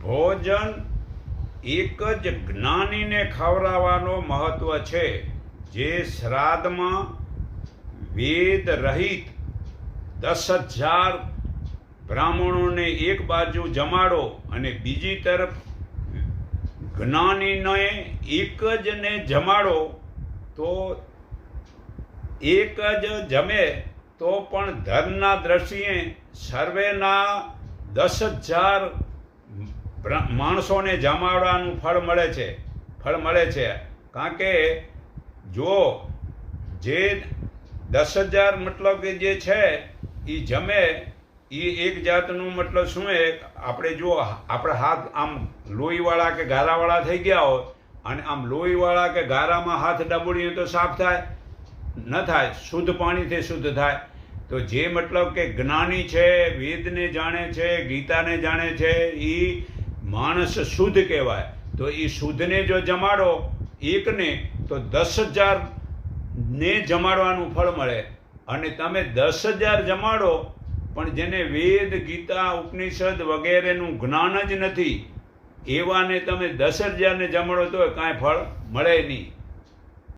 ભોજન એક જ જ્ઞાનીને ખવડાવવાનો મહત્વ છે, જે શ્રાદ્ધમાં વેદ રહિત 10,000 બ્રાહ્મણોને એક બાજુ જમાડો અને બીજી તરફ જ્ઞાનીને એક જ ને જમાડો તો એક જ જમે તો પણ ધર્મના દ્રષ્ટિએ સર્વેના 10,000 માણસોને જમાડવાનું ફળ મળે છે. કારણ કે જો જે 10,000 મતલબ કે જે છે એ જમે એ એક જાતનું મતલબ શું એ આપણે જો આપણે હાથ આમ લોહીવાળા કે ગારાવાળા થઈ ગયા હોય અને આમ લોહીવાળા કે ગારામાં હાથ ડબોળીએ તો સાફ થાય ન થાય, શુદ્ધ પાણીથી શુદ્ધ થાય. તો જે મતલબ કે જ્ઞાની છે, વેદને જાણે છે, ગીતાને જાણે છે, એ માણસ શુદ્ધ કહેવાય. તો એ શુદ્ધને જો જમાડો એકને તો 10,000 ને જમાડવાનું ફળ મળે. અને તમે 10,000 જમાડો પણ જેને વેદ, ગીતા, ઉપનિષદ વગેરેનું જ્ઞાન જ નથી એવાને તમે 10,000 ને જમાડો તો કાંઈ ફળ મળે નહીં.